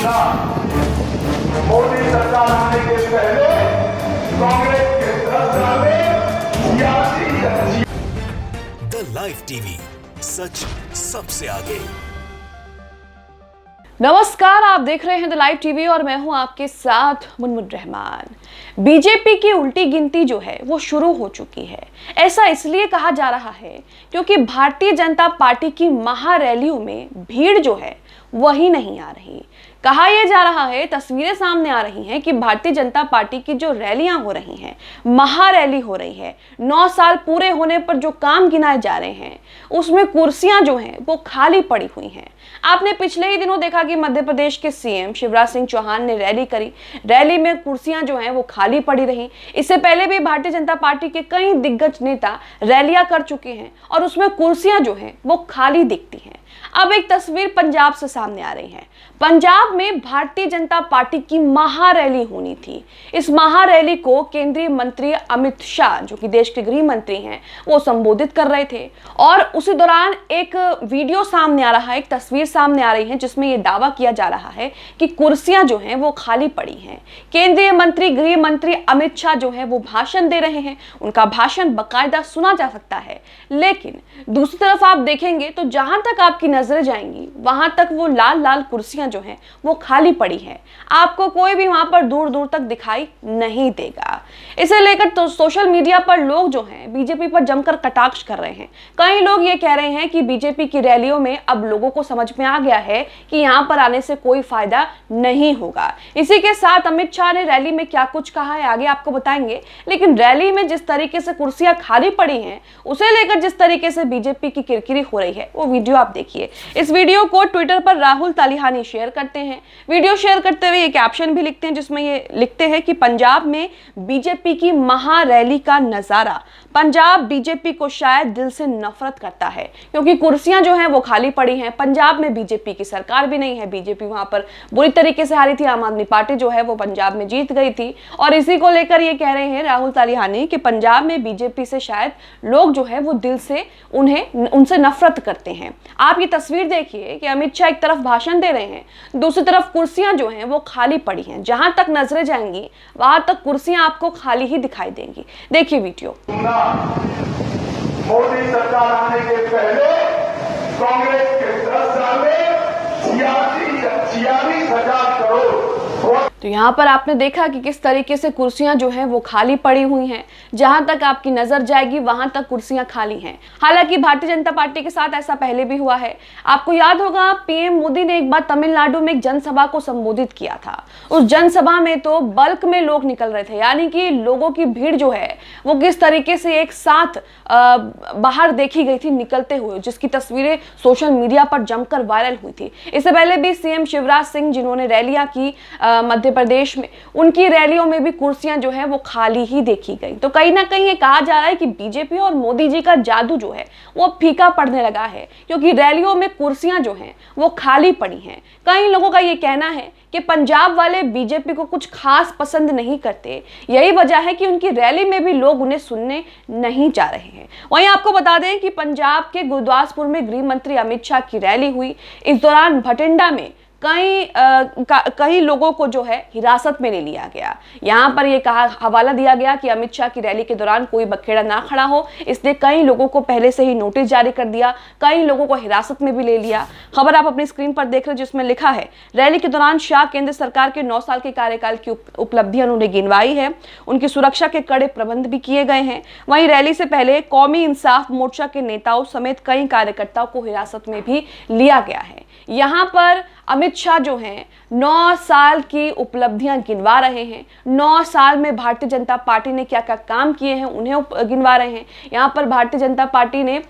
मोदी सरकार आने के पहले कांग्रेस के 10 साल में सियासी द लाइव टीवी, सच सबसे आगे। नमस्कार, आप देख रहे हैं द लाइव टीवी और मैं हूं आपके साथ मुनमुन रहमान। बीजेपी की उल्टी गिनती जो है वो शुरू हो चुकी है। ऐसा इसलिए कहा जा रहा है क्योंकि भारतीय जनता पार्टी की महारैलियों में भीड़ जो है वही नहीं आ रही। कहा यह जा रहा है, तस्वीरें सामने आ रही हैं कि भारतीय जनता पार्टी की जो रैलियां हो रही हैं, महारैली हो रही है, 9 साल पूरे होने पर जो काम गिनाए जा रहे हैं उसमें कुर्सियां जो हैं वो खाली पड़ी हुई हैं। आपने पिछले ही दिनों देखा कि मध्य प्रदेश के सीएम शिवराज सिंह चौहान ने रैली करी, रैली में कुर्सियां जो हैं वो खाली पड़ी रही। इससे पहले भी भारतीय जनता पार्टी के कई दिग्गज नेता रैलियां कर चुके हैं और उसमें कुर्सियां जो हैं वो खाली दिखती हैं। अब एक तस्वीर पंजाब से सामने आ रही है। पंजाब में भारतीय जनता पार्टी की महारैली होनी थी। इस महारैली को केंद्रीय मंत्री अमित शाह, जो कि देश के गृह मंत्री हैं, वो संबोधित कर रहे थे और उसी दौरान एक वीडियो सामने आ रहा है, एक तस्वीर सामने आ रही है जिसमें यह दावा किया जा रहा है कि कुर्सियां जो हैं वो खाली पड़ी हैं। केंद्रीय मंत्री, गृह मंत्री अमित शाह जो है वो भाषण दे रहे हैं। उनका भाषण बाकायदा सुना जा सकता है, लेकिन दूसरी तरफ आप देखेंगे तो जहां तक आपकी नजरें जाएंगी वहां तक वो लाल लाल कुर्सियां जो हैं वो खाली पड़ी हैं। आपको कोई भी वहां पर दूर दूर तक दिखाई नहीं देगा। इसे लेकर तो सोशल मीडिया पर लोग जो हैं बीजेपी पर जमकर कटाक्ष कर रहे हैं। कई लोग ये कह रहे हैं कि बीजेपी की रैलियों में अब लोगों को समझ में आ गया है कि यहां पर आने से कोई फायदा नहीं होगा। इसी के साथ अमित शाह ने रैली में क्या कुछ कहा है आगे आपको बताएंगे, लेकिन रैली में जिस तरीके से कुर्सियां खाली पड़ी हैं उसे लेकर जिस तरीके से बीजेपी की किरकिरी हो रही है वो वीडियो आप देखिए। इस वीडियो को ट्विटर पर राहुल तालिहानी शेयर करते हैं। वीडियो शेयर करते हुए ये कैप्शन भी लिखते हैं जिसमें ये लिखते हैं कि पंजाब में बीजेपी की महारैली का नजारा। पंजाब बीजेपी को शायद दिल से नफरत करता है क्योंकि कुर्सियां जो हैं वो खाली पड़ी हैं। पंजाब में बीजेपी की सरकार भी नहीं है, बीजेपी वहां पर बुरी तरीके से हारी थी। आम आदमी पार्टी जो है वो पंजाब में जीत गई थी और इसी को लेकर ये कह रहे हैं राहुल तालिहानी कि पंजाब में बीजेपी से शायद लोग जो है वो दिल से उनसे नफरत करते हैं। आप ये तस्वीर देखिए कि अमित शाह एक तरफ भाषण दे रहे हैं, दूसरी तरफ कुर्सियां जो हैं वो खाली पड़ी हैं। जहां तक नजरें जाएंगी वहां तक कुर्सियां आपको खाली ही दिखाई देंगी। देखिए वीडियो। मोदी सरकार आने के पहले कांग्रेस के 10 साल में 46,000 करोड़। तो यहाँ पर आपने देखा कि किस तरीके से कुर्सियां जो हैं वो खाली पड़ी हुई हैं। जहां तक आपकी नजर जाएगी वहां तक कुर्सियां खाली हैं। हालांकि भारतीय जनता पार्टी के साथ ऐसा पहले भी हुआ है। आपको याद होगा पीएम मोदी ने एक बार तमिलनाडु में एक जनसभा को संबोधित किया था। उस जनसभा में तो बल्क में लोग निकल रहे थे, यानी कि लोगों की भीड़ जो है वो किस तरीके से एक साथ बाहर देखी गई थी निकलते हुए, जिसकी तस्वीरें सोशल मीडिया पर जमकर वायरल हुई थी। इससे पहले भी सीएम शिवराज सिंह जिन्होंने रैलियां की मध्य प्रदेश में, उनकी रैलियों में भी कुर्सियां जो है वो खाली ही देखी गई। तो कहीं ना कहीं ये कहा जा रहा है कि बीजेपी और मोदी जी का जादू जो है वो फीका पड़ने लगा है क्योंकि रैलियों में कुर्सियां जो हैं वो खाली पड़ी हैं। कई लोगों का ये कहना है कि पंजाब वाले बीजेपी को कुछ खास पसंद नहीं करते, यही वजह है कि उनकी रैली में भी लोग उन्हें सुनने नहीं जा रहे हैं। वहीं आपको बता दें कि पंजाब के गुरदासपुर में गृह मंत्री अमित शाह की रैली हुई। इस दौरान भटिंडा में कई लोगों को जो है हिरासत में ले लिया गया। यहां पर यह हवाला दिया गया कि अमित शाह की रैली के दौरान कोई बखेड़ा ना खड़ा हो, इसलिए कई लोगों को पहले से ही नोटिस जारी कर दिया, कई लोगों को हिरासत में भी ले लिया। खबर आप अपनी स्क्रीन पर देख रहे हैं जिसमें लिखा है, रैली के दौरान शाह केंद्र सरकार के 9 साल के कार्यकाल की उपलब्धियां उन्होंने गिनवाई है। उनकी सुरक्षा के कड़े प्रबंध भी किए गए हैं। वहीं रैली से पहले कौमी इंसाफ मोर्चा के नेताओं समेत कई कार्यकर्ताओं को हिरासत में भी लिया गया है। यहाँ पर अमित शाह जो हैं 9 साल की उपलब्धियां गिनवा रहे हैं। 9 साल में भारतीय जनता पार्टी ने क्या क्या काम किए हैं उन्हें गिनवा रहे हैं। यहाँ पर भारतीय जनता पार्टी ने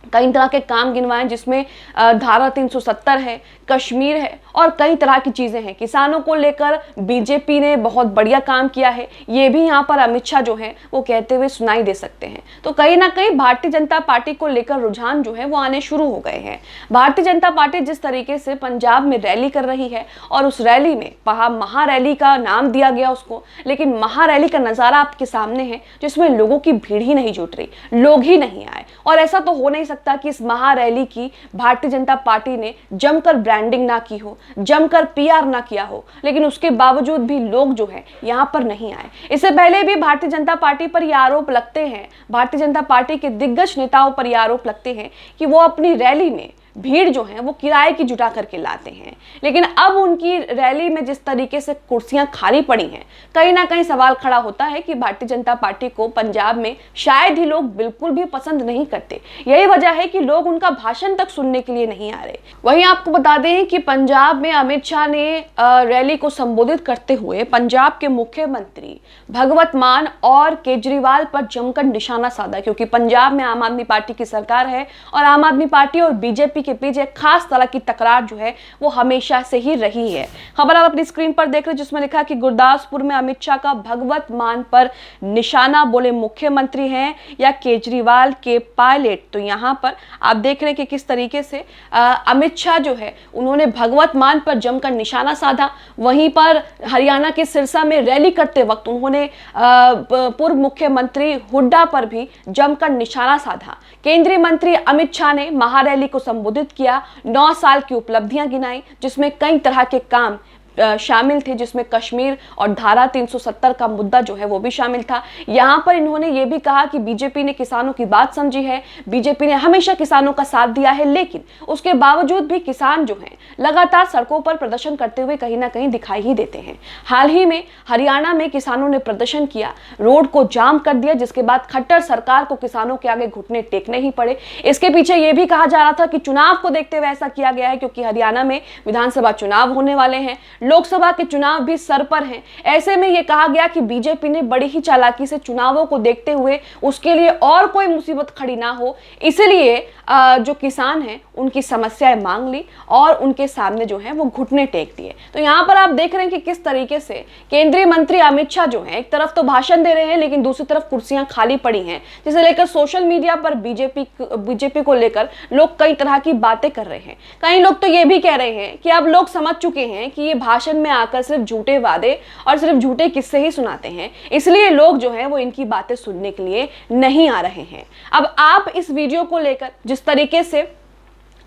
कई तरह के काम गिनवाए जिसमें धारा 370 है, कश्मीर है और कई तरह की चीज़ें हैं। किसानों को लेकर बीजेपी ने बहुत बढ़िया काम किया है, ये भी यहाँ पर अमित शाह जो है वो कहते हुए सुनाई दे सकते हैं। तो कहीं ना कहीं भारतीय जनता पार्टी को लेकर रुझान जो है वो आने शुरू हो गए हैं। भारतीय जनता पार्टी जिस तरीके से पंजाब में रैली कर रही है और उस रैली में महारैली का नाम दिया गया उसको, लेकिन महारैली का नज़ारा आपके सामने है जिसमें लोगों की भीड़ ही नहीं जुट रही, लोग ही नहीं आए। और ऐसा तो हो नहीं सकता कि इस महारैली की भारतीय जनता पार्टी ने जमकर ब्रांडिंग ना की हो, जमकर पीआर ना किया हो, लेकिन उसके बावजूद भी लोग जो है यहां पर नहीं आए। इससे पहले भी भारतीय जनता पार्टी पर यह आरोप लगते हैं, भारतीय जनता पार्टी के दिग्गज नेताओं पर यह आरोप लगते हैं कि वो अपनी रैली में भीड़ जो है वो किराए की जुटा करके लाते हैं। लेकिन अब उनकी रैली में जिस तरीके से कुर्सियां खाली पड़ी हैं, कहीं ना कहीं सवाल खड़ा होता है कि भारतीय जनता पार्टी को पंजाब में शायद ही लोग बिल्कुल भी पसंद नहीं करते। यही वजह है कि लोग उनका भाषण तक सुनने के लिए नहीं आ रहे। वहीं आपको बता दें कि पंजाब में अमित शाह ने रैली को संबोधित करते हुए पंजाब के मुख्यमंत्री भगवत मान और केजरीवाल पर जमकर निशाना साधा, क्योंकि पंजाब में आम आदमी पार्टी की सरकार है और आम आदमी पार्टी और बीजेपी के बीच एक खास तरह की तकरार जो है वो हमेशा से ही रही है। खबर आप अपनी स्क्रीन पर देख रहे हैं, जिसमें लिखा कि गुरदासपुर में अमित शाह का भगवत मान पर निशाना, बोले मुख्यमंत्री हैं या केजरीवाल के पायलट। तो यहां पर आप देख रहे हैं कि किस तरीके से अमित शाह जो है उन्होंने भगवत मान पर जमकर निशाना साधा। वहीं पर हरियाणा के सिरसा में रैली करते वक्त उन्होंने पूर्व मुख्यमंत्री हुड्डा पर भी जमकर निशाना साधा। केंद्रीय मंत्री अमित शाह ने महारैली को संबोधित किया, 9 साल की उपलब्धियां गिनाई, जिसमें कई तरह के काम शामिल थे, जिसमें कश्मीर और धारा 370 का मुद्दा जो है वो भी शामिल था। यहां पर इन्होंने ये भी कहा कि बीजेपी ने किसानों की बात समझी है, बीजेपी ने हमेशा किसानों का साथ दिया है, लेकिन उसके बावजूद भी किसान जो हैं लगातार सड़कों पर प्रदर्शन करते हुए कहीं ना कहीं दिखाई ही देते हैं। हाल ही में हरियाणा में किसानों ने प्रदर्शन किया, रोड को जाम कर दिया, जिसके बाद खट्टर सरकार को किसानों के आगे घुटने टेकने ही पड़े। इसके पीछे यह भी कहा जा रहा था कि चुनाव को देखते हुए ऐसा किया गया है, क्योंकि हरियाणा में विधानसभा चुनाव होने वाले हैं, लोकसभा के चुनाव भी सर पर हैं। ऐसे में यह कहा गया कि बीजेपी ने बड़ी ही चालाकी से चुनावों को देखते हुए उसके लिए और कोई मुसीबत खड़ी ना हो, इसलिए जो किसान हैं उनकी समस्याएं मांग ली और उनके सामने जो है वो घुटने टेक दिए। तो यहाँ पर आप देख रहे हैं कि किस तरीके से केंद्रीय मंत्री अमित शाह जो है एक तरफ तो भाषण दे रहे हैं, लेकिन दूसरी तरफ कुर्सियां खाली पड़ी हैं, जिसे लेकर सोशल मीडिया पर बीजेपी को लेकर लोग कई तरह की बातें कर रहे हैं। कई लोग तो ये भी कह रहे हैं कि अब लोग समझ चुके हैं कि ये भाषण में आकर सिर्फ झूठे वादे और सिर्फ झूठे किस्से ही सुनाते हैं, इसलिए लोग जो है वो इनकी बातें सुनने के लिए नहीं आ रहे हैं। अब आप इस वीडियो को लेकर जिस तरीके से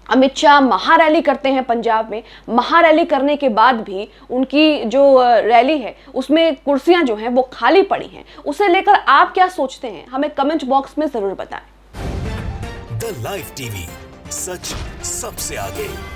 अमित शाह महारैली करते हैं पंजाब में, महारैली करने के बाद भी उनकी जो रैली है उसमें कुर्सियां जो हैं वो खाली पड़ी हैं, उसे लेकर आप क्या सोचते हैं, हमें कमेंट बॉक्स में जरूर बताएं। द लाइव टीवी, सच सबसे आगे।